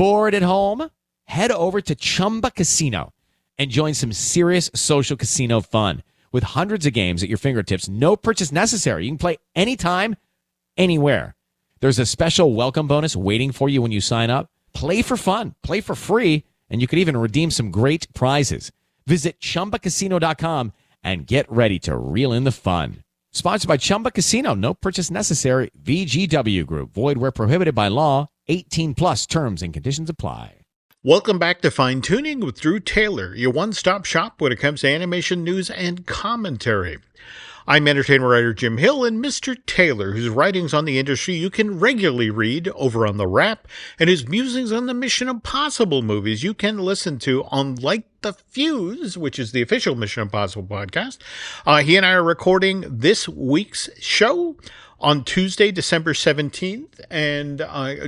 Bored at home? Head over to Chumba Casino and join some serious social casino fun. With hundreds of games at your fingertips, no purchase necessary. You can play anytime, anywhere. There's a special welcome bonus waiting for you when you sign up. Play for fun, play for free, and you can even redeem some great prizes. Visit ChumbaCasino.com and get ready to reel in the fun. Sponsored by Chumba Casino. No purchase necessary. VGW Group. Void where prohibited by law. 18 plus terms and conditions apply. Welcome back to Fine Tooning with Drew Taylor, your one-stop shop when it comes to animation news and commentary. I'm entertainment writer Jim Hill, and Mr. Taylor, whose writings on the industry you can regularly read over on The Wrap, and his musings on the Mission Impossible movies you can listen to on Light the Fuse, which is the official Mission Impossible podcast. He and I are recording this week's show on Tuesday, December 17th, and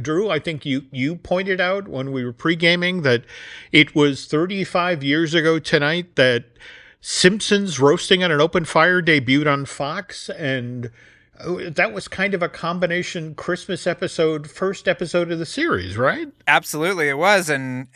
Drew, I think you pointed out when we were pre-gaming that it was 35 years ago tonight that Simpsons Roasting on an Open Fire debuted on Fox, and that was kind of a combination Christmas episode, first episode of the series, right? Absolutely, it was, and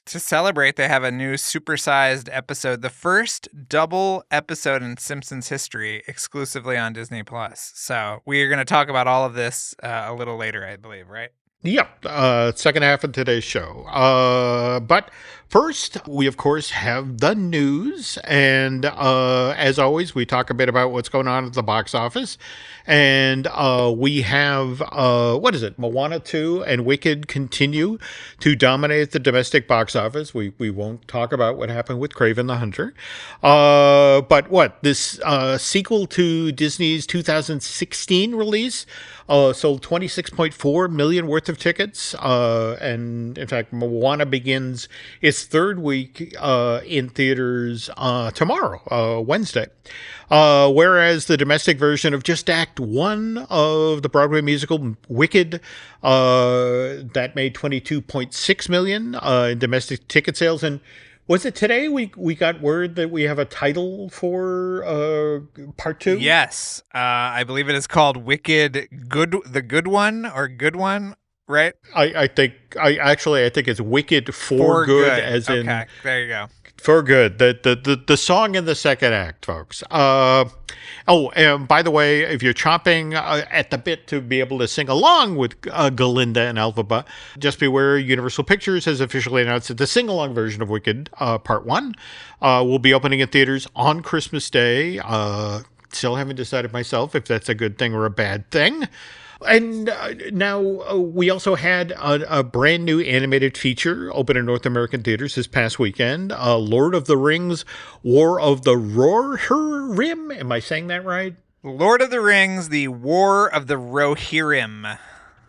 to celebrate, they have a new supersized episode, the first double episode in Simpsons history, exclusively on Disney Plus. So we are going to talk about all of this a little later, I believe, right? Yeah, second half of today's show. But first, we, of course, have the news. And as always, we talk a bit about what's going on at the box office. And we have, Moana 2 and Wicked continue to dominate the domestic box office. We won't talk about what happened with Kraven the Hunter. But this sequel to Disney's 2016 release sold 26.4 million worth of tickets. And in fact, Moana begins its third week in theaters tomorrow, Wednesday. Whereas the domestic version of just Act 1 of the Broadway musical Wicked, that made 22.6 million in domestic ticket sales. And was it today we got word that we have a title for part 2? Yes. I believe it is called Wicked the Good One, right? I think it's Wicked for Good, as in... Okay, there you go. For Good, the song in the second act, folks. And by the way, if you're chomping at the bit to be able to sing along with Galinda and Elphaba, just beware, Universal Pictures has officially announced that the sing-along version of Wicked Part 1 will be opening in theaters on Christmas Day. Still haven't decided myself if that's a good thing or a bad thing. And now we also had a brand new animated feature open in North American theaters this past weekend, Lord of the Rings, War of the Rohirrim. Am I saying that right? Lord of the Rings, the War of the Rohirrim.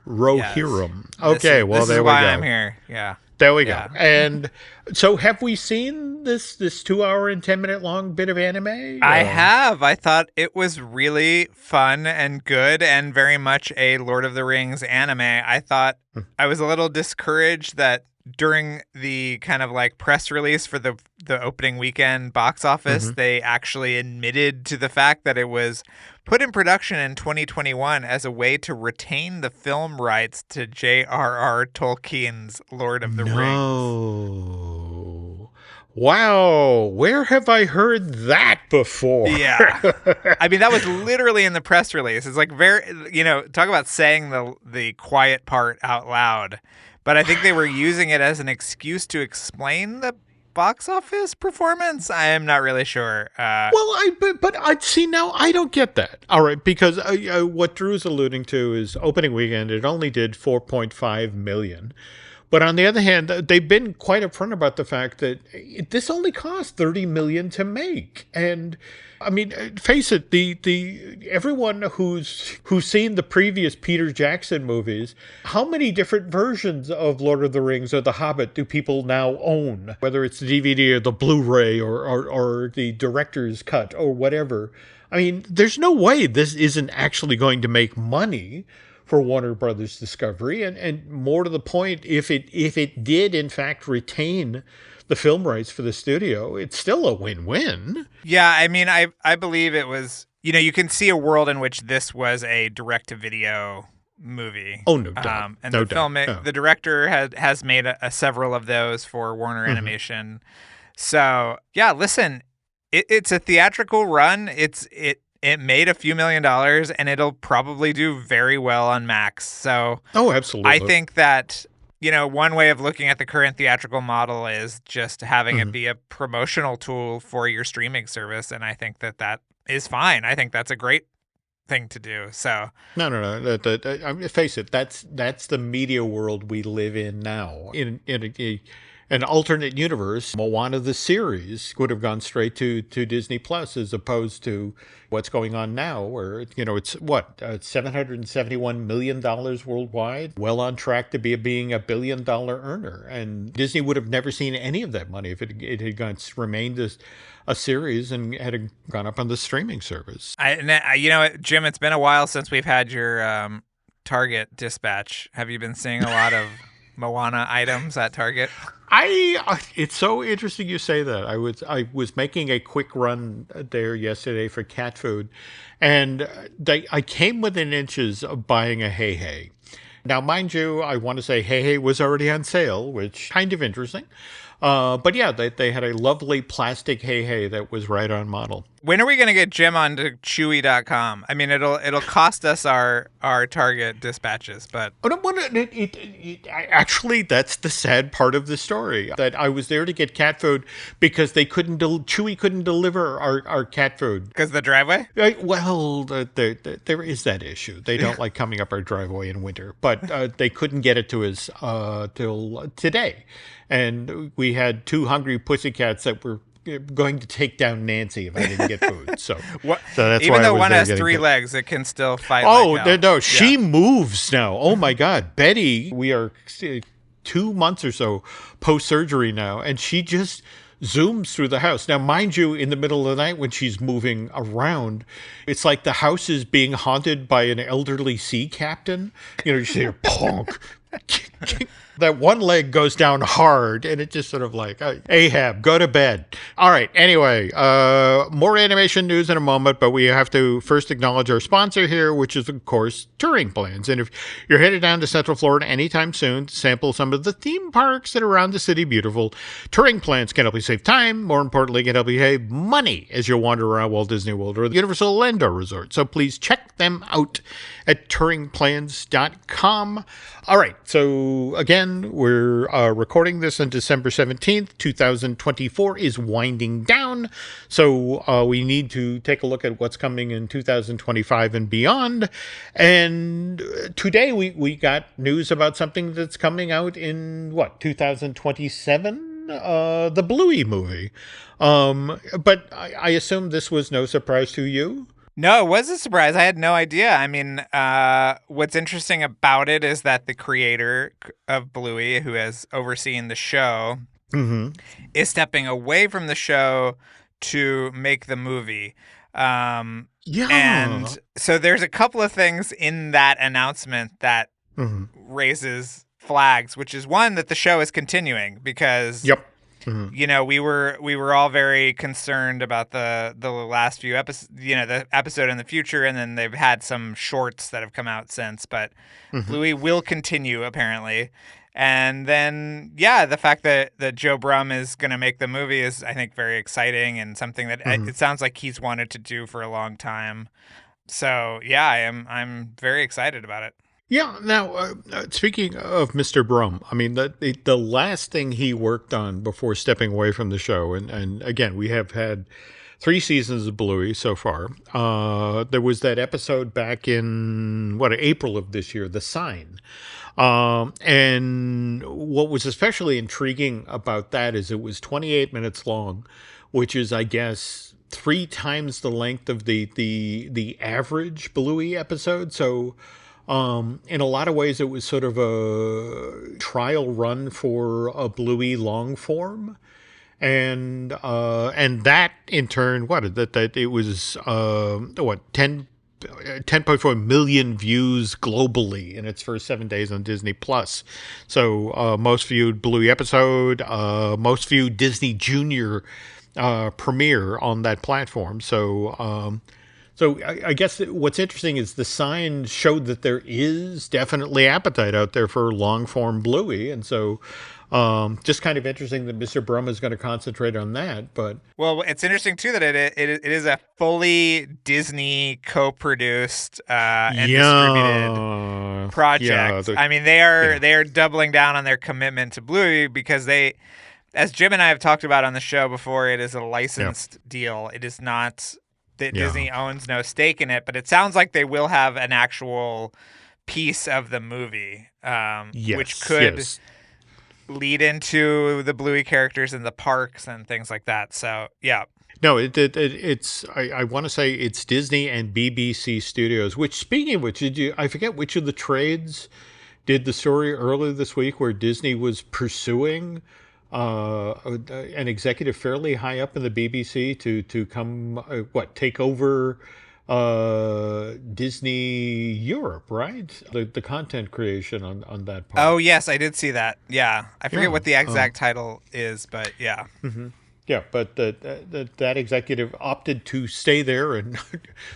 Rohirrim. Yes. Okay, there we go. This is why I'm here. Yeah. There we go. And so have we seen this 2 hour and 10 minute long bit of anime? I have. I thought it was really fun and good and very much a Lord of the Rings anime. I thought I was a little discouraged that during the kind of like press release for the opening weekend box office, they actually admitted to the fact that it was put in production in 2021 as a way to retain the film rights to J.R.R. Tolkien's Lord of the Rings. Wow. Where have I heard that before? Yeah. I mean, that was literally in the press release. It's like talk about saying the quiet part out loud. But I think they were using it as an excuse to explain the box office performance. I am not really sure. But I'd see now. I don't get that. All right, because what Drew's alluding to is opening weekend. It only did 4.5 million. But on the other hand, they've been quite upfront about the fact that this only cost $30 million to make. And I mean, face it, the everyone who's seen the previous Peter Jackson movies, how many different versions of Lord of the Rings or The Hobbit do people now own? Whether it's the DVD or the Blu-ray or the director's cut or whatever. I mean, there's no way this isn't actually going to make money for Warner Brothers Discovery, and more to the point, if it did in fact retain the film rights for the studio, it's still a win-win. Yeah, I mean, I believe it was, you can see a world in which this was a direct-to-video movie. Oh, no doubt. And No the doubt. Yeah. the director has made several of those for Warner Animation. So yeah, listen, it's a theatrical run. It made a few $1,000,000, and it'll probably do very well on Max. So Oh, absolutely. I think that, one way of looking at the current theatrical model is just having it be a promotional tool for your streaming service. And I think that is fine. I think that's a great thing to do. So No. I mean, face it, that's the media world we live in now. In an alternate universe, Moana the series would have gone straight to Disney Plus, as opposed to what's going on now, where it's what $771 million worldwide, well on track to being a $1 billion earner, and Disney would have never seen any of that money if it had remained as a series and had gone up on the streaming service. Jim, it's been a while since we've had your Target dispatch. Have you been seeing a lot of Moana items at Target? It's so interesting you say that. I was making a quick run there yesterday for cat food, and I came within inches of buying a Hey Hey. Now, mind you, I want to say Hey Hey was already on sale, which kind of interesting. But yeah, they had a lovely plastic Hey Hey that was right on model. When are we going to get Jim onto Chewy.com? I mean, it'll cost us our Target dispatches, but Actually, that's the sad part of the story. That I was there to get cat food because they Chewy couldn't deliver our cat food because the driveway. Well, there is that issue. They don't like coming up our driveway in winter, but they couldn't get it to us till today, and we had two hungry pussycats that were going to take down Nancy if I didn't get food. So that's even why though I was one there has three legs, it can still fight. Oh, like no, she moves now. Oh my God, Betty, we are 2 months or so post-surgery now, and she just zooms through the house. Now, mind you, in the middle of the night when she's moving around, it's like the house is being haunted by an elderly sea captain. You hear ponk. That one leg goes down hard, and it just sort of like, Ahab, go to bed. All right, anyway, more animation news in a moment, but we have to first acknowledge our sponsor here, which is, of course, Touring Plans. And if you're headed down to Central Florida anytime soon to sample some of the theme parks that are around the city beautiful, Touring Plans can help you save time. More importantly, can help you save money as you wander around Walt Disney World or the Universal Orlando Resort. So please check them out at touringplans.com. All right, so again, we're recording this on December 17th. 2024 is winding down, so we need to take a look at what's coming in 2025 and beyond. And today we got news about something that's coming out in, 2027? The Bluey movie. But I assume this was no surprise to you? No, it was a surprise. I had no idea. I mean, what's interesting about it is that the creator of Bluey, who has overseen the show, is stepping away from the show to make the movie. And so there's a couple of things in that announcement that raises flags, which is one, that the show is continuing because... Yep. We were all very concerned about the last few episodes, the episode in the future, and then they've had some shorts that have come out since, but Bluey will continue apparently. And then, the fact that Joe Brumm is going to make the movie is, I think, very exciting and something that it sounds like he's wanted to do for a long time. So, I'm very excited about it. Yeah. Now, speaking of Mr. Brumm, I mean, the last thing he worked on before stepping away from the show, and again, we have had 3 seasons of Bluey so far. There was that episode back in, April of this year, The Sign. And what was especially intriguing about that is it was 28 minutes long, which is, I guess, 3 times the length of the average Bluey episode. So... in a lot of ways, it was sort of a trial run for a Bluey long form, and that in turn, that it was 10.4 million views globally in its first 7 days on Disney Plus. So most viewed Bluey episode, most viewed Disney Junior premiere on that platform. So So I guess what's interesting is the sign showed that there is definitely appetite out there for long form Bluey, and so just kind of interesting that Mr. Brum is going to concentrate on that. But well, it's interesting too that it is a fully Disney co-produced and distributed project. I mean, they are doubling down on their commitment to Bluey because they, as Jim and I have talked about on the show before, it is a licensed deal. It is not that Disney owns no stake in it, but it sounds like they will have an actual piece of the movie, which could lead into the Bluey characters in the parks and things like that. So, yeah. No, it's I want to say it's Disney and BBC Studios, which, speaking of which, I forget which of the trades did the story earlier this week where Disney was pursuing an executive fairly high up in the BBC to come take over Disney Europe, right? The content creation on that part. Oh yes, I did see that. Yeah, I forget what the exact title is, but yeah. Mm-hmm. Yeah, but that executive opted to stay there and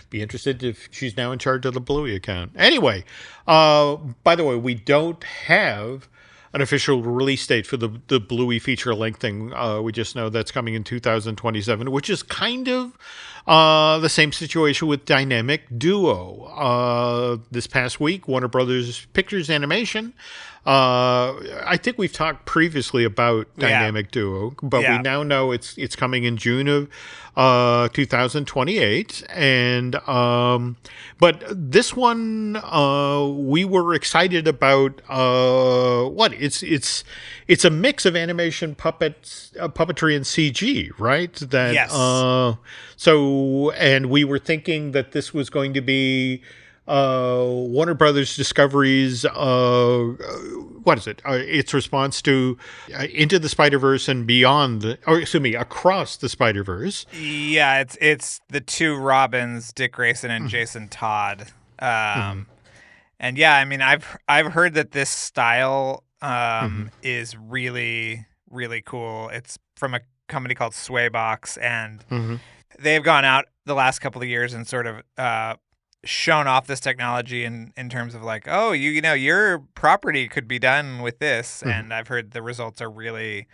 be interested if she's now in charge of the Bluey account. Anyway, by the way, we don't have an official release date for the Bluey feature-length thing. We just know that's coming in 2027, which is kind of the same situation with Dynamic Duo. This past week, Warner Brothers Pictures Animation. I think we've talked previously about Dynamic Duo, but we now know it's coming in June of 2028, and but this one we were excited about. It's a mix of animation, puppetry, and CG, right? And we were thinking that this was going to be Warner Brothers Discovery's its response to Into the Spider-Verse and beyond, Across the Spider-Verse. Yeah, it's the two Robins, Dick Grayson and Jason Todd. And yeah, I mean, I've heard that this style is really, really cool. It's from a company called Swaybox, and they've gone out the last couple of years and sort of shown off this technology in terms of like, oh, you know, your property could be done with this. And I've heard the results are really,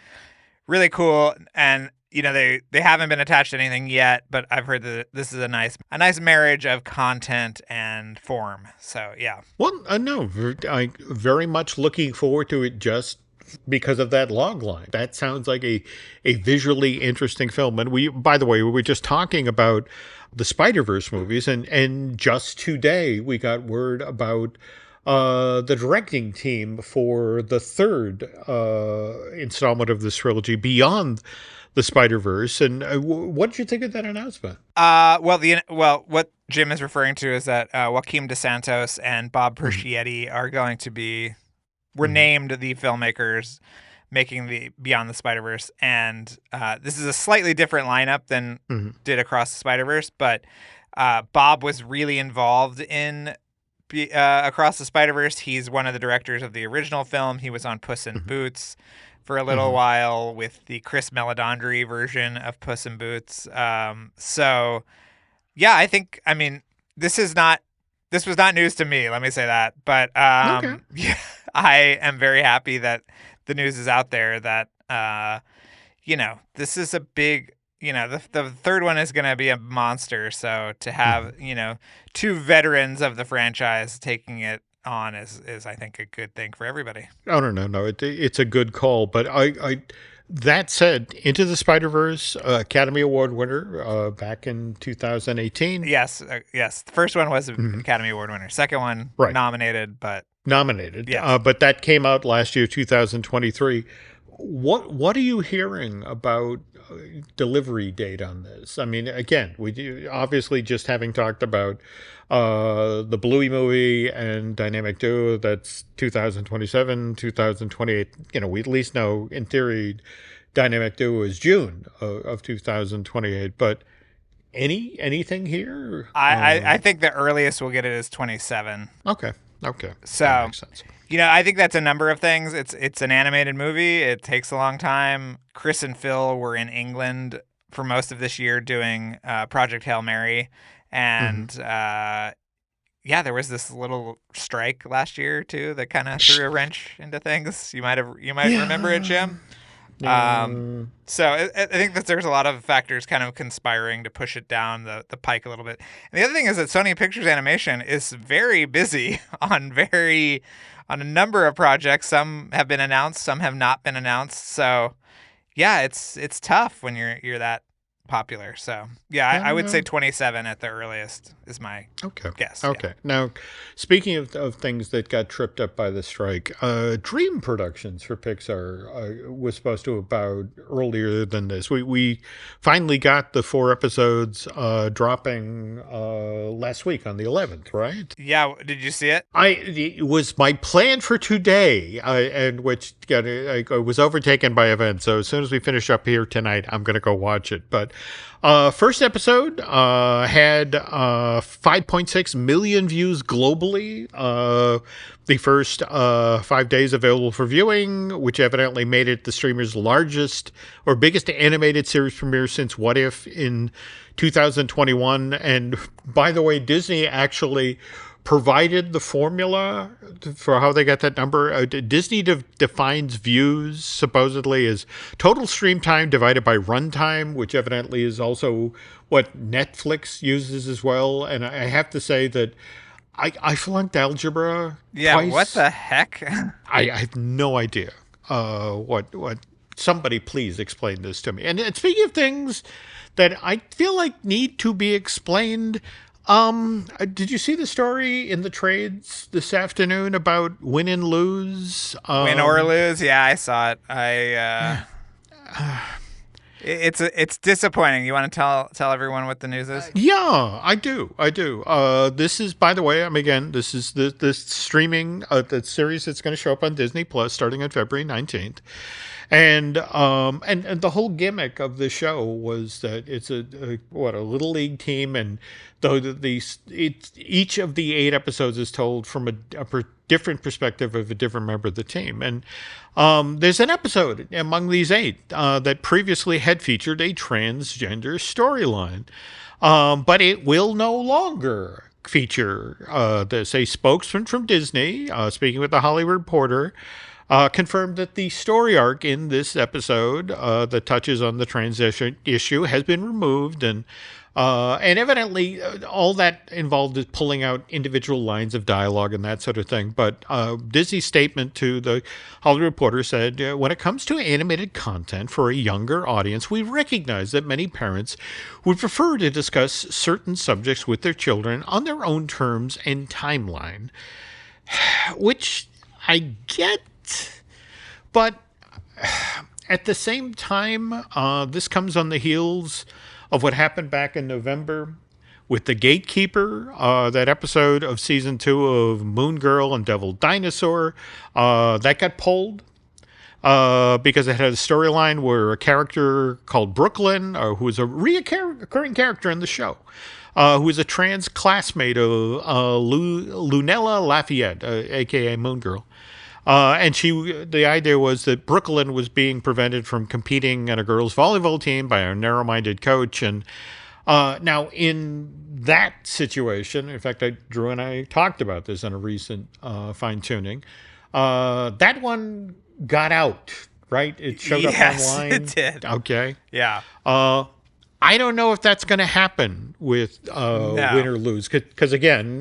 really cool. And, you know, they haven't been attached to anything yet, but I've heard that this is a nice marriage of content and form. So, yeah. Well, no, I very much looking forward to it just because of that log line. That sounds like a visually interesting film. And by the way, we were just talking about the Spider-Verse movies, and just today we got word about the directing team for the third installment of this trilogy, Beyond the Spider-Verse. And what did you think of that announcement? What Jim is referring to is that Joaquim DeSantos and Bob Persichetti are going to be named the filmmakers making the Beyond the Spider-Verse, and this is a slightly different lineup than did Across the Spider-Verse, but Bob was really involved in Across the Spider-Verse. He's one of the directors of the original film. He was on Puss in Boots for a little while with the Chris Meledandri version of Puss in Boots. So, yeah, I mean, this was not news to me, let me say that, but yeah, I am very happy that the news is out there that, you know, this is a big, you know, the third one is going to be a monster. So to have, you know, two veterans of the franchise taking it on is I think a good thing for everybody. Oh, no. It's a good call. But that said, Into the Spider-Verse, Academy Award winner back in 2018. Yes. The first one was an Academy Award winner. Second one, nominated, but... Yes. But that came out last year, 2023. What are you hearing about delivery date on this? I mean, again, we do, obviously just having talked about the Bluey movie and Dynamic Duo, that's 2027, 2028. You know, we at least know, in theory, Dynamic Duo is June of 2028. But anything here? I think the earliest we'll get it is 27. Okay. So, that makes sense. You know, I think that's a number of things. It's an animated movie. It takes a long time. Chris and Phil were in England for most of this year doing Project Hail Mary, And yeah, there was this little strike last year too that kind of threw a wrench into things. You might remember it, Jim. So I think that there's a lot of factors kind of conspiring to push it down the pike a little bit. And the other thing is that Sony Pictures Animation is very busy on a number of projects. Some have been announced, some have not been announced. So yeah, it's tough when you're that popular. So yeah, I would say 27 at the earliest is my guess. Okay. Yeah. Now, speaking of things that got tripped up by the strike, Dream Productions for Pixar was supposed to about earlier than this. We finally got the 4 episodes dropping last week on the 11th, right? Yeah. Did you see it? It was my plan for today, and which I was overtaken by events. So as soon as we finish up here tonight, I'm going to go watch it. But first episode had 5.6 million views globally. The first 5 days available for viewing, which evidently made it the streamer's largest or biggest animated series premiere since What If in 2021. And by the way, Disney actually provided the formula for how they got that number. Disney defines views supposedly as total stream time divided by runtime, which evidently is also what Netflix uses as well. And I have to say that I flunked algebra twice. What the heck? I have no idea what. Somebody please explain this to me. And speaking of things that I feel like need to be explained, did you see the story in the trades this afternoon about win and lose? Win or lose? Yeah, I saw it. It's disappointing. You want to tell everyone what the news is? Yeah, I do. This is, by the way, this is the streaming the series that's going to show up on Disney Plus starting on February 19th. And the whole gimmick of the show was that it's a little league team, and each of the 8 episodes is told from a different perspective of a different member of the team. And there's an episode among these 8 that previously had featured a transgender storyline, but it will no longer feature this. A spokesman from Disney, speaking with the Hollywood Reporter, confirmed that the story arc in this episode that touches on the transition issue has been removed, and evidently all that involved is pulling out individual lines of dialogue and that sort of thing. But Disney's statement to the Hollywood Reporter said, when it comes to animated content for a younger audience, we recognize that many parents would prefer to discuss certain subjects with their children on their own terms and timeline, which I get. But at the same time, this comes on the heels of what happened back in November with The Gatekeeper, that episode of season 2 of Moon Girl and Devil Dinosaur. That got pulled because it had a storyline where a character called Brooklyn, who was a recurring character in the show, who was a trans classmate of Lunella Lafayette, a.k.a. Moon Girl. And the idea was that Brooklyn was being prevented from competing in a girls' volleyball team by a narrow-minded coach. And now in that situation, in fact, Drew and I talked about this in a recent Fine Tooning, that one got out, right? It showed up online. Yes, it did. Okay. Yeah. I don't know if that's going to happen with win or lose, because again,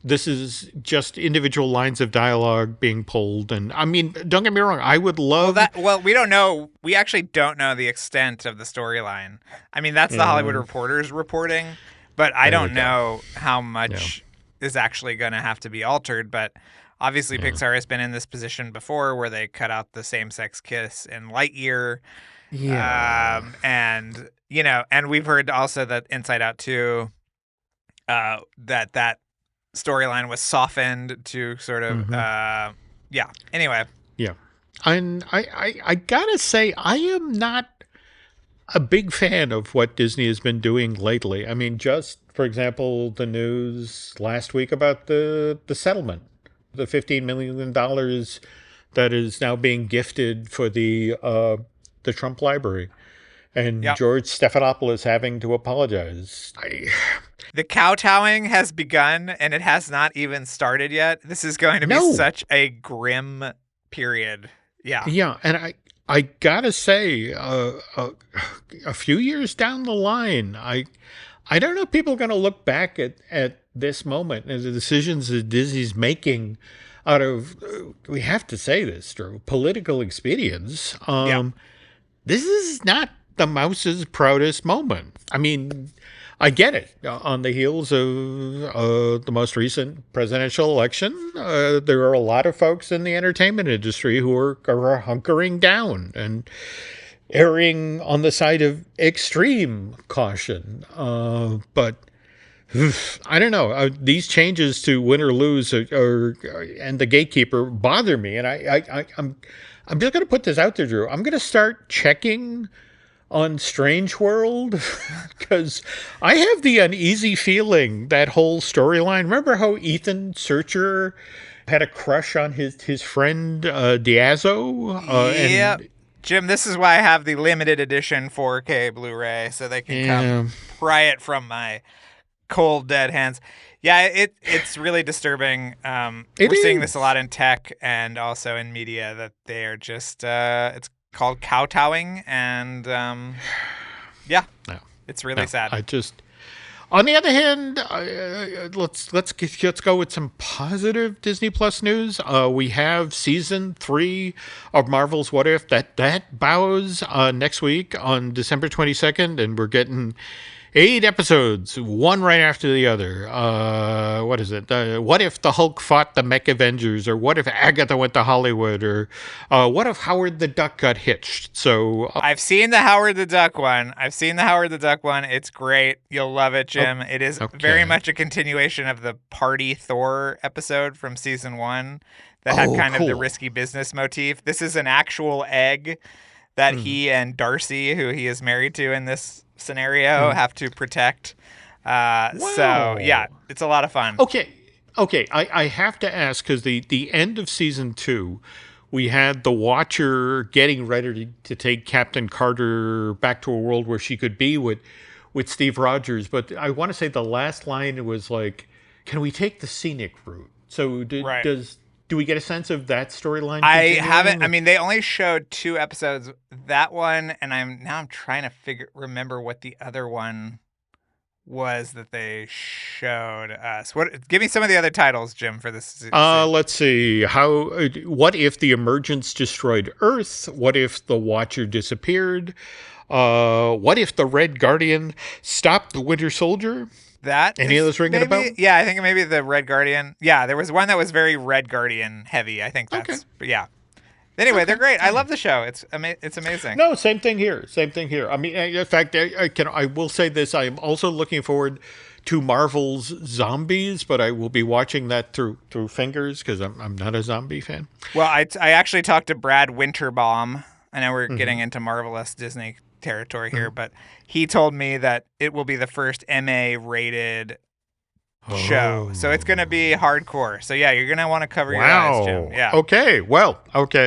this is just individual lines of dialogue being pulled, and I mean, don't get me wrong, I would love. Well, we don't know. We actually don't know the extent of the storyline. I mean, that's the Hollywood Reporter's reporting, but I don't know how much is actually going to have to be altered. But obviously, Pixar has been in this position before, where they cut out the same-sex kiss in Lightyear. Yeah. And we've heard also that Inside Out 2, that storyline was softened to sort of, anyway. Yeah. And I gotta say, I am not a big fan of what Disney has been doing lately. I mean, just, for example, the news last week about the settlement, the $15 million that is now being gifted for the Trump Library, and George Stephanopoulos having to apologize. The kowtowing has begun, and it has not even started yet. This is going to be No. such a grim period. Yeah. Yeah, and I gotta say, a few years down the line, I don't know if people are going to look back at this moment and the decisions that Disney's making out of, we have to say this, Drew, political expedience. This is not the mouse's proudest moment. I mean, I get it. On the heels of the most recent presidential election, there are a lot of folks in the entertainment industry who are hunkering down and erring on the side of extreme caution. But I don't know. These changes to win or lose and the gatekeeper bother me. And I'm just going to put this out there, Drew. I'm going to start checking on Strange World because I have the uneasy feeling that whole storyline. Remember how Ethan Searcher had a crush on his friend Diazzo? Yeah. Jim, this is why I have the limited edition 4K Blu-ray, so they can come pry it from my cold, dead hands. Yeah, it's really disturbing. We're seeing this a lot in tech and also in media that they are just it's called kowtowing, and it's really sad. On the other hand, let's go with some positive Disney Plus news. We have season 3 of Marvel's What If that bows next week on December 22nd, and we're getting 8 episodes, one right after the other. What is it? What if the Hulk fought the Mech Avengers? Or what if Agatha went to Hollywood? Or what if Howard the Duck got hitched? So I've seen the Howard the Duck one. It's great. You'll love it, Jim. It is very much a continuation of the Party Thor episode from season 1 that had kind of the risky business motif. This is an actual egg that he and Darcy, who he is married to in this scenario, have to protect. So yeah, it's a lot of fun. Okay. I have to ask, because the end of season 2, we had the Watcher getting ready to take Captain Carter back to a world where she could be with Steve Rogers. But I want to say the last line was like, "Can we take the scenic route?" So do we get a sense of that storyline? I haven't. I mean, they only showed 2 episodes. That one, and I'm trying to remember what the other one was that they showed us. Give me some of the other titles, Jim, for this. Let's see. What if the Emergence destroyed Earth? What if the Watcher disappeared? What if the Red Guardian stopped the Winter Soldier? Any of those ringing a bell? Yeah, I think maybe the Red Guardian. Yeah, there was one that was very Red Guardian heavy. I think that's. But yeah. Anyway, they're great. I love the show. It's amazing. No, same thing here. I mean, in fact, I will say this. I am also looking forward to Marvel's Zombies, but I will be watching that through fingers because I'm not a zombie fan. Well, I actually talked to Brad Winterbaum. I know we're getting into Marvelous Disney territory here, but he told me that it will be the first MA-rated show. So it's going to be hardcore. So yeah, you're going to want to cover your eyes, Jim. Yeah. Okay.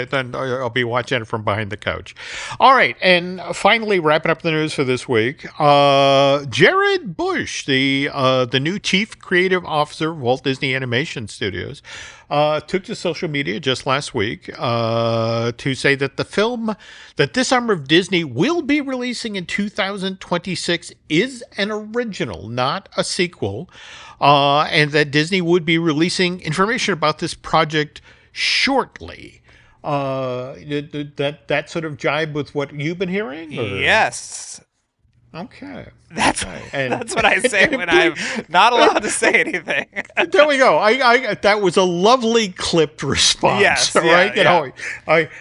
Then I'll be watching it from behind the couch. All right. And finally, wrapping up the news for this week, Jared Bush, the new chief creative officer of Walt Disney Animation Studios, took to social media just last week to say that the film that this arm of Disney will be releasing in 2026 is an original, not a sequel, and that Disney would be releasing information about this project shortly. That sort of jibe with what you've been hearing? Or? Yes. Okay. That's what I say when I'm not allowed to say anything. There we go. That was a lovely clipped response. Yes, right? Yeah.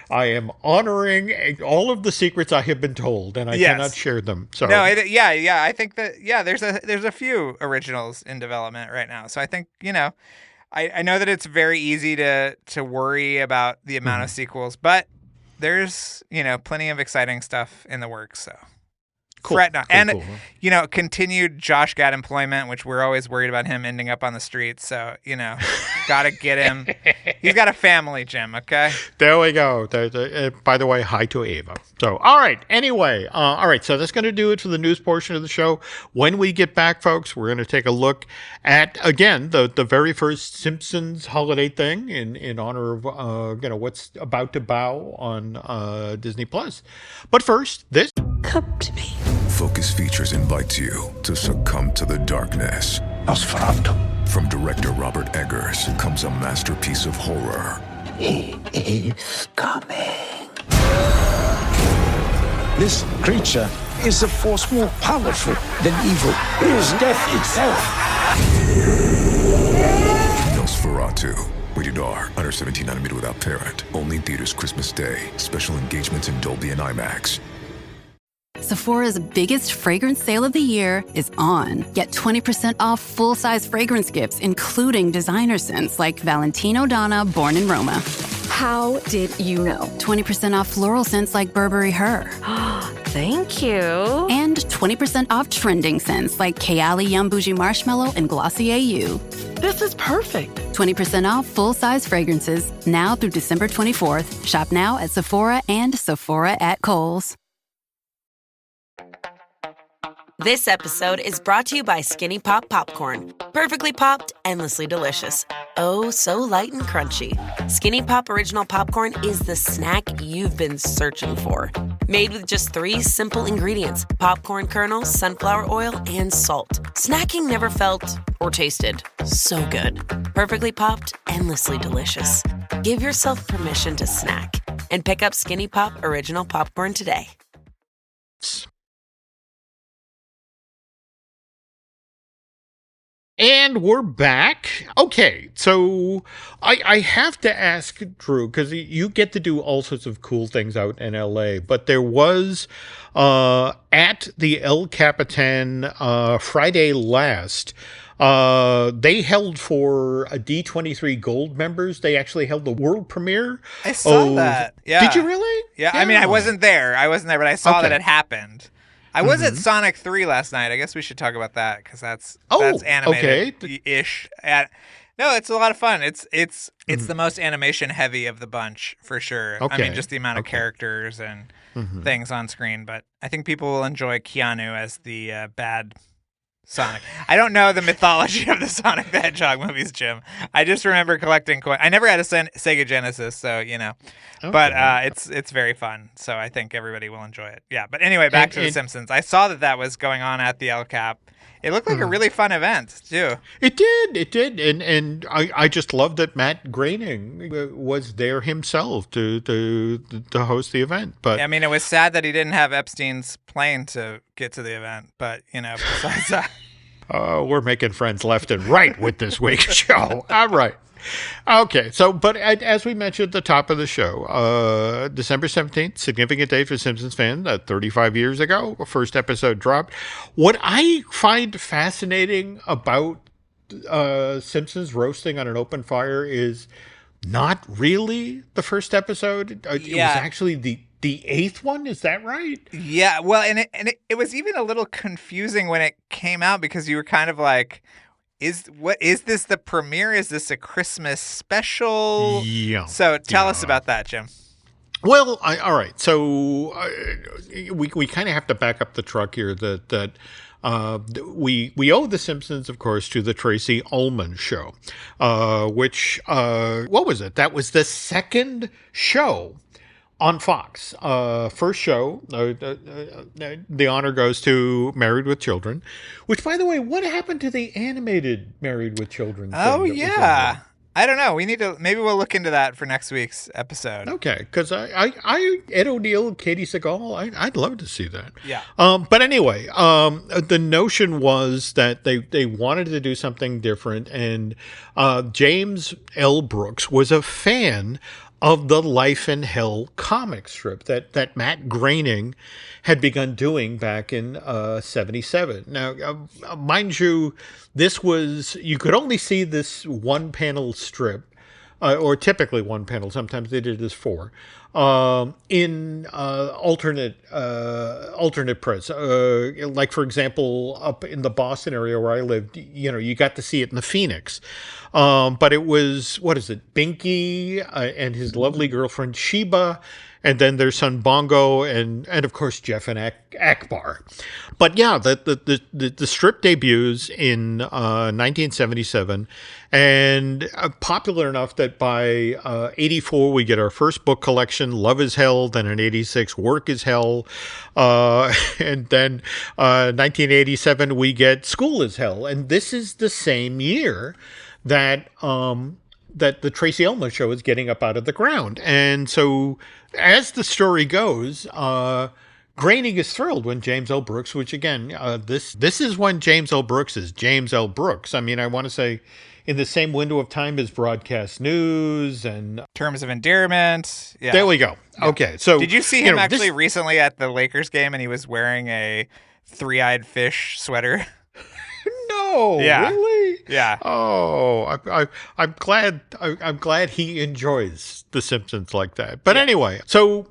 I am honoring all of the secrets I have been told, and I cannot share them. So no, I think that there's a few originals in development right now. So I think I know that it's very easy to worry about the amount of sequels, but there's plenty of exciting stuff in the works. So. Cool. fret not. Cool, And, cool. Continued Josh Gad employment, which we're always worried about him ending up on the streets. So, got to get him. He's got a family, Jim, okay? There we go. By the way, hi to Ava. So, all right. Anyway, all right. So that's going to do it for the news portion of the show. When we get back, folks, we're going to take a look at, again, the very first Simpsons holiday thing in honor of, what's about to bow on Disney Plus. But first, this. Come to me. Focus Features invites you to succumb to the darkness. Nosferatu. From director Robert Eggers comes a masterpiece of horror. He is coming. This creature is a force more powerful than evil. It is death itself. Nosferatu. Rated R. Under 17nm without parent. Only in theaters Christmas Day. Special engagements in Dolby and IMAX. Sephora's biggest fragrance sale of the year is on. Get 20% off full-size fragrance gifts, including designer scents like Valentino Donna Born in Roma. How did you know? 20% off floral scents like Burberry Her. Thank you. And 20% off trending scents like Kayali Yum Bougie Marshmallow and Glossier You. This is perfect. 20% off full-size fragrances now through December 24th. Shop now at Sephora and Sephora at Kohl's. This episode is brought to you by Skinny Pop Popcorn. Perfectly popped, endlessly delicious. Oh, so light and crunchy. Skinny Pop Original Popcorn is the snack you've been searching for. Made with just 3 simple ingredients: popcorn kernels, sunflower oil, and salt. Snacking never felt or tasted so good. Perfectly popped, endlessly delicious. Give yourself permission to snack and pick up Skinny Pop Original Popcorn today. And we're back. Okay, so I have to ask Drew, because you get to do all sorts of cool things out in LA, but there was at the El Capitan Friday last, they held for a D23 Gold members. They actually held the world premiere. I saw that. Yeah. Did you really? Yeah. I mean, I wasn't there, but I saw Okay. that it happened. I was at Sonic 3 last night. I guess we should talk about that because that's animated-ish. No, it's a lot of fun. It's the most animation heavy of the bunch for sure. Okay. I mean, just the amount of characters and things on screen. But I think people will enjoy Keanu as the bad Sonic. I don't know the mythology of the Sonic the Hedgehog movies, Jim. I just remember collecting coins. I never had a Sega Genesis, so But it's very fun, so I think everybody will enjoy it. Yeah, but anyway, back to The Simpsons. I saw that was going on at the El Cap. It looked like a really fun event too. It did, and I just love that Matt Groening was there himself to host the event. But I mean, it was sad that he didn't have Epstein's plane to get to the event. But besides that, we're making friends left and right with this week's show. All right. Okay, but as we mentioned at the top of the show, December 17th, significant day for Simpsons fans, 35 years ago, first episode dropped. What I find fascinating about Simpsons roasting on an open fire is not really the first episode. It was actually the 8th one. Is that right? Yeah, well, and it was even a little confusing when it came out because you were kind of like, Is this the premiere? Is this a Christmas special? Yeah. So tell us about that, Jim. Well, all right. So we kind of have to back up the truck here. That we owe The Simpsons, of course, to the Tracy Ullman show, which what was it? That was the second show on Fox. First show, the honor goes to Married with Children, which, by the way, what happened to the animated Married with Children thing? Oh, yeah. I don't know. Maybe we'll look into that for next week's episode. Okay, because I Ed O'Neill, Katie Seagal, I'd love to see that. Yeah. But anyway, the notion was that they wanted to do something different, and James L. Brooks was a fan of the Life in Hell comic strip that Matt Groening had begun doing back in 77. Now, mind you, you could only see this one panel strip or typically one panel. Sometimes they did it as four. In alternate press, like for example, up in the Boston area where I lived, you got to see it in the Phoenix. But it was, what is it, Binky and his lovely girlfriend Sheba, and then their son Bongo, and of course Jeff and Akbar. But yeah, the strip debuts in 1977, and popular enough that by 84 we get our first book collection, Love is Hell. Then in 86, Work is Hell, and then 1987 we get School is Hell, and this is the same year that the Tracy Ullman show is getting up out of the ground. And so as the story goes, Groening is thrilled when James L. Brooks, which again, this is when James L. Brooks is James L. Brooks. I mean, I want to say in the same window of time as Broadcast News and Terms of Endearment. Yeah. There we go. Yeah. Okay. So did you see him actually recently at the Lakers game and he was wearing a three-eyed fish sweater? No, yeah. Really? Yeah. Oh, I'm glad he enjoys The Simpsons like that. But anyway, so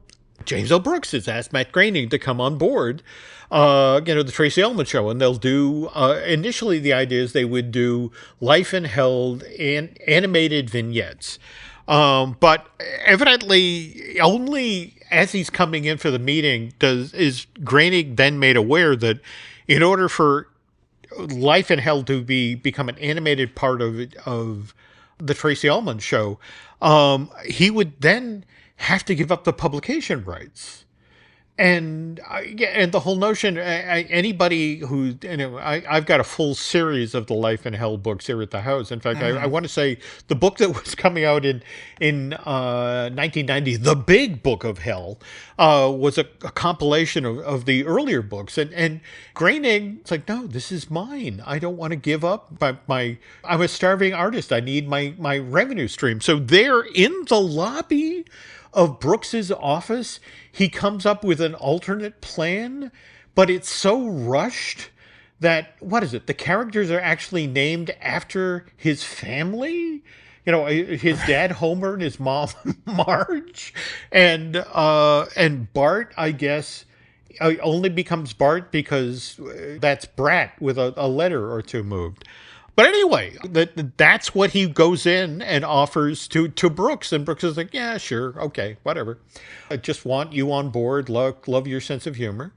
James L. Brooks has asked Matt Groening to come on board, the Tracy Ullman show, and they'll do. Initially, the idea is they would do Life in Hell and animated vignettes, but evidently only as he's coming in for the meeting is Groening then made aware that in order for Life in Hell to become an animated part of the Tracy Ullman show, he would then have to give up the publication rights. And the whole notion, anybody who, I've got a full series of the Life in Hell books here at the house. In fact, I want to say the book that was coming out in 1990, The Big Book of Hell, was a compilation of the earlier books. And Groening, it's like, no, this is mine. I don't want to give up I'm a starving artist. I need my revenue stream. So there in the lobby of Brooks's office, he comes up with an alternate plan, but it's so rushed that, the characters are actually named after his family? His dad Homer and his mom Marge, and Bart, I guess, only becomes Bart because that's Brat with a letter or two moved. But anyway, that's what he goes in and offers to Brooks. And Brooks is like, yeah, sure. Okay, whatever. I just want you on board. Love your sense of humor.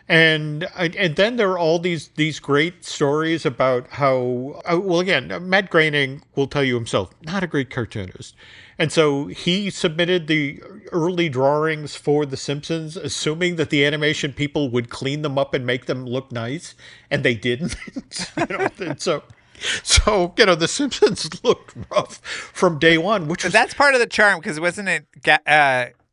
And then there are all these great stories about how, again, Matt Groening will tell you himself, not a great cartoonist. And so he submitted the early drawings for The Simpsons, assuming that the animation people would clean them up and make them look nice. And they didn't. And so The Simpsons looked rough from day one, but that's part of the charm, because wasn't it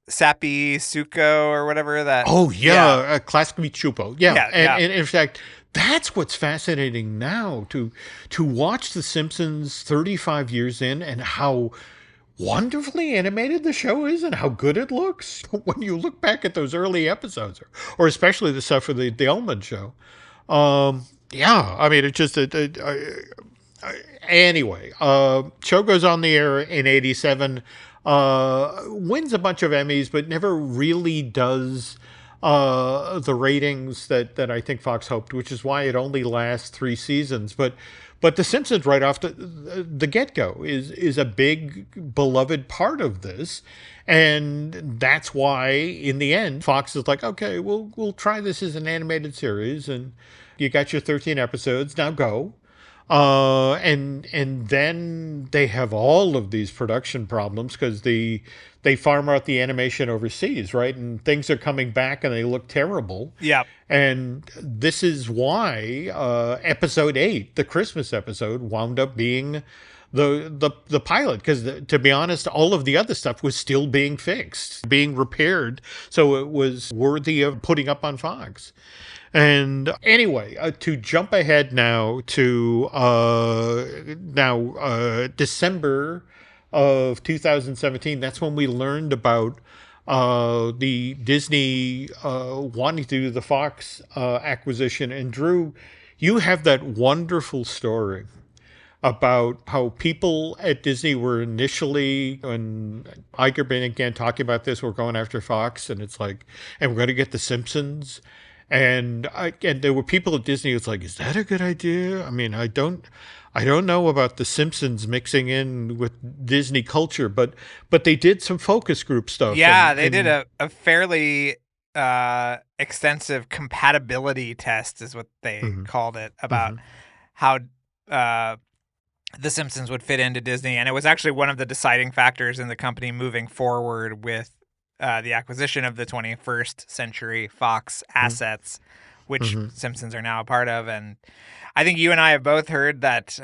Sappy Suko or whatever that? Oh yeah. Classic Chupo. Yeah. And in fact, that's what's fascinating now to watch The Simpsons 35 years in and how wonderfully animated the show is and how good it looks when you look back at those early episodes, or especially the stuff for the Ullman show. I mean, it's just anyway, show goes on the air in 87, wins a bunch of Emmys, but never really does the ratings that I think Fox hoped, which is why it only lasts 3 seasons. But The Simpsons right off the get-go is a big beloved part of this. And that's why in the end, Fox is like, okay, we'll try this as an animated series, and you got your 13 episodes, now go. And then they have all of these production problems because they farm out the animation overseas, right? And things are coming back and they look terrible. Yeah. And this is why episode 8, the Christmas episode, wound up being the pilot, because to be honest, all of the other stuff was still being fixed, being repaired, so it was worthy of putting up on Fox. And anyway, to jump ahead now to December of 2017, that's when we learned about the Disney wanting to do the Fox acquisition. And Drew, you have that wonderful story about how people at Disney were initially, when Iger been again talking about this, we're going after Fox, and it's like, and we're going to get the Simpsons. And there were people at Disney who's like, is that a good idea? I mean, I don't know about the Simpsons mixing in with Disney culture, but they did some focus group stuff. Yeah, they did a fairly extensive compatibility test, is what they called it, about how the Simpsons would fit into Disney. And it was actually one of the deciding factors in the company moving forward with the acquisition of the 21st Century Fox assets, which Simpsons are now a part of. And I think you and I have both heard that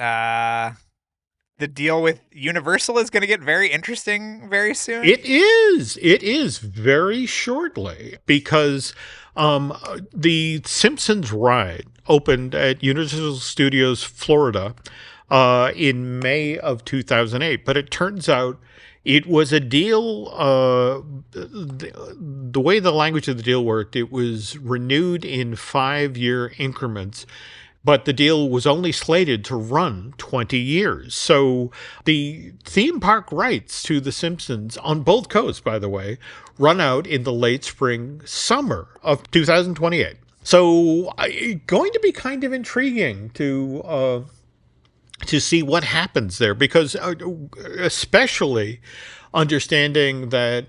the deal with Universal is going to get very interesting very soon. It is very shortly, because the Simpsons ride opened at Universal Studios Florida in May of 2008. But it turns out it was a deal, the way the language of the deal worked, it was renewed in 5-year increments, but the deal was only slated to run 20 years. So the theme park rights to The Simpsons, on both coasts, by the way, run out in the late summer of 2028. So going to be kind of intriguing to see what happens there, because especially understanding that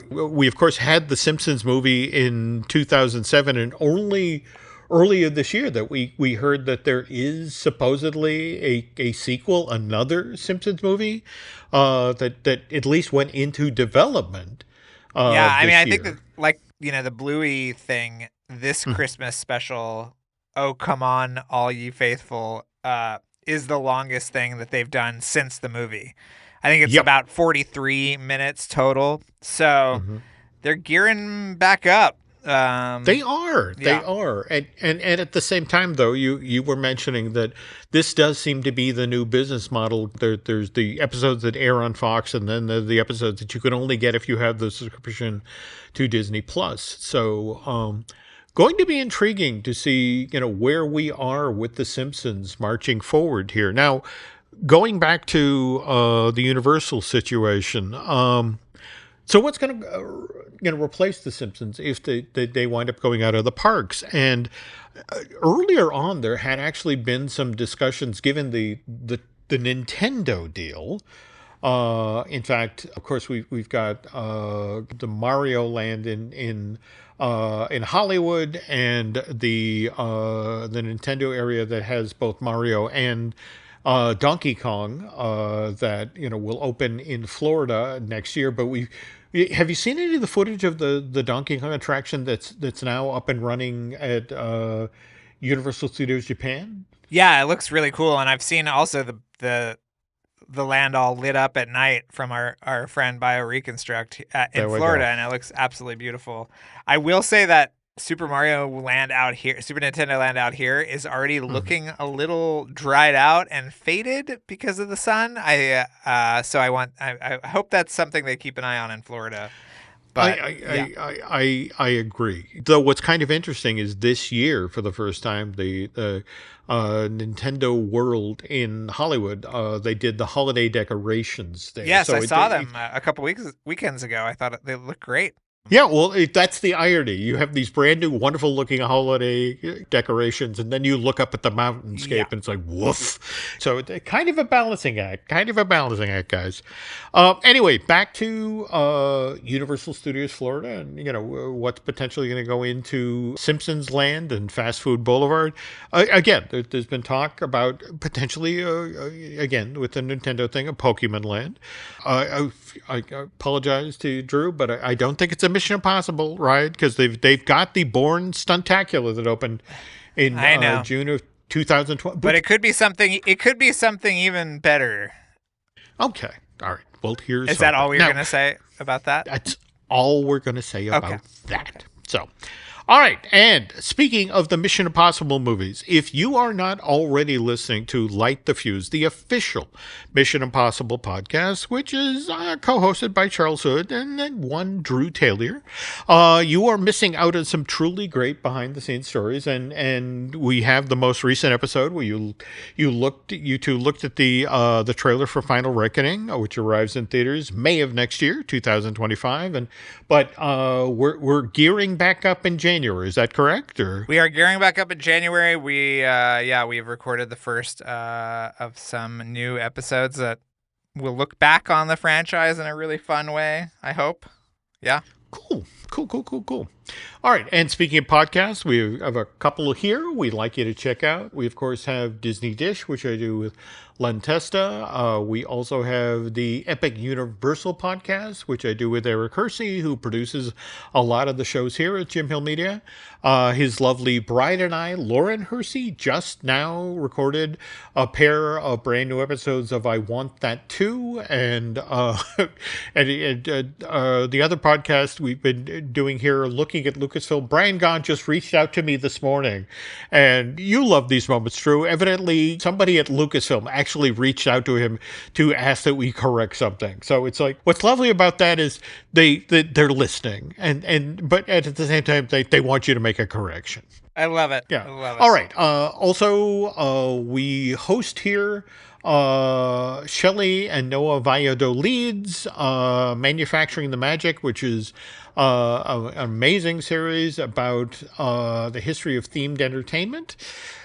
we, of course, had the Simpsons movie in 2007, and only earlier this year that we heard that there is supposedly a sequel, another Simpsons movie that at least went into development. Yeah, I mean, I think year. that, like, the Bluey thing, this Christmas special, Oh Come On, All Ye Faithful, is the longest thing that they've done since the movie. I think it's about 43 minutes total. So they're gearing back up. They are. And at the same time, though, you were mentioning that this does seem to be the new business model. There's the episodes that air on Fox, and then the episodes that you can only get if you have the subscription to Disney Plus. So going to be intriguing to see, where we are with the Simpsons marching forward here. Now, going back to the Universal situation, so what's going to replace the Simpsons if they wind up going out of the parks? And earlier on, there had actually been some discussions, given the Nintendo deal. In fact, of course, we've got the Mario Land in Hollywood, and the Nintendo area that has both Mario and Donkey Kong that will open in Florida next year. But have you seen any of the footage of the Donkey Kong attraction that's now up and running at Universal Studios Japan? Yeah, it looks really cool, and I've seen also the land all lit up at night from our friend BioReconstruct in Florida, and it looks absolutely beautiful. I will say that Super Nintendo Land out here is already looking a little dried out and faded because of the sun. I hope that's something they keep an eye on in Florida. But I agree. Though what's kind of interesting is this year, for the first time, the Nintendo World in Hollywood, they did the holiday decorations there. Yes, I saw them a couple weekends ago. I thought they looked great. Yeah, well, that's the irony. You have these brand new, wonderful looking holiday decorations, and then you look up at the mountainscape and it's like, woof. So it's kind of a balancing act, guys. Anyway, back to Universal Studios Florida, and what's potentially going to go into Simpsons Land and Fast Food Boulevard. Again, there's been talk about potentially, again, with the Nintendo thing, a Pokemon Land. I apologize to Drew, but I don't think it's a Mission Impossible ride, because they've got the Bourne Stuntacular that opened in June of 2012. But it could be something. It could be something even better. Okay, all right. Well, is that all we're going to say about that? That's all we're going to say about that. So, all right. And speaking of the Mission Impossible movies, if you are not already listening to Light the Fuse, the official Mission Impossible podcast, which is co-hosted by Charles Hood and then one Drew Taylor, you are missing out on some truly great behind-the-scenes stories. And we have the most recent episode where you two looked at the trailer for Final Reckoning, which arrives in theaters May of next year, 2025. But we're gearing back up in January. Is that correct? Or we are gearing back up in January. We've recorded the first of some new episodes that will look back on the franchise in a really fun way, I hope. Yeah. Cool. All right. And speaking of podcasts, we have a couple here we'd like you to check out. We, of course, have Disney Dish, which I do with Len Testa. We also have the Epic Universal podcast, which I do with Eric Hersey, who produces a lot of the shows here at Jim Hill Media. His lovely bride and I, Lauren Hersey, just now recorded a pair of brand new episodes of I Want That Too. And the other podcast we've been doing here, looking at Lucasfilm. Brian Gahn just reached out to me this morning, and you love these moments, Drew. Evidently, somebody at Lucasfilm actually reached out to him to ask that we correct something. So it's like, what's lovely about that is they're listening, but at the same time, they want you to make a correction. I love it. Yeah. I love it. All right. Also, we host here Shelley and Noah Valladolid's Manufacturing the Magic, which is an amazing series about the history of themed entertainment.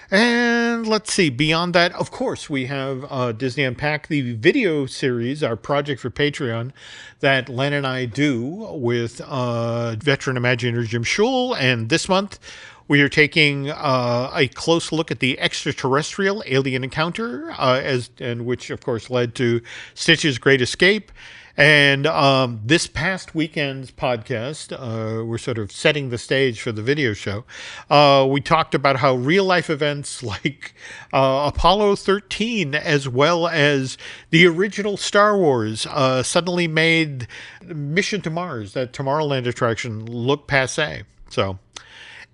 And let's see, beyond that, of course, we have Disney Unpacked, the video series, our project for Patreon, that Len and I do with veteran Imagineer Jim Schul. And this month, we are taking a close look at the extraterrestrial alien encounter, and which, of course, led to Stitch's Great Escape. And this past weekend's podcast, we're sort of setting the stage for the video show. We talked about how real-life events like Apollo 13, as well as the original Star Wars, suddenly made Mission to Mars, that Tomorrowland attraction, look passé. So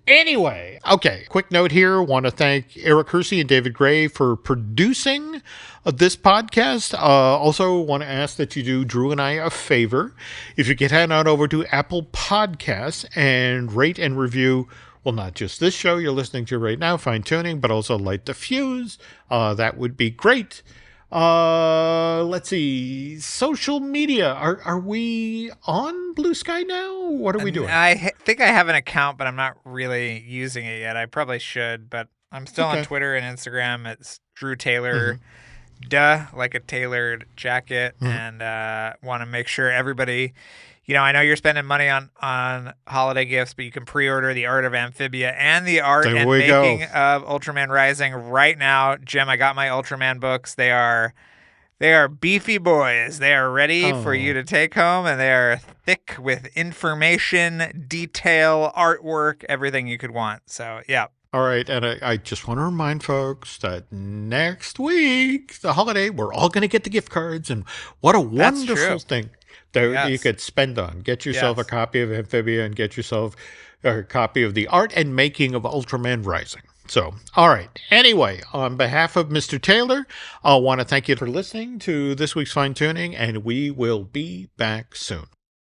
anyway, okay, quick note here. Want to thank Eric Hersey and David Gray for producing this podcast. Also want to ask that you do Drew and I a favor. If you could head on over to Apple Podcasts and rate and review, well, not just this show you're listening to right now, Fine Tooning, but also Light the Fuse. That would be great. Let's see. Social media. Are we on Blue Sky now? What are we doing? I think I have an account, but I'm not really using it yet. I probably should, but I'm still on Twitter and Instagram. It's Drew Taylor. Like a tailored jacket. And want to make sure everybody, I know you're spending money on holiday gifts, but you can pre-order The Art of Amphibia and The Art and Making of Ultraman Rising right now. Jim, I got my Ultraman books. They are beefy boys. They are ready for you to take home, and they are thick with information, detail, artwork, everything you could want. So, yeah. All right, and I just want to remind folks that next week, the holiday, we're all going to get the gift cards, and what a wonderful thing that you could spend on. Get yourself a copy of Amphibia and get yourself a copy of The Art and Making of Ultraman Rising. So, all right. Anyway, on behalf of Mr. Taylor, I want to thank you for listening to this week's Fine Tuning, and we will be back soon.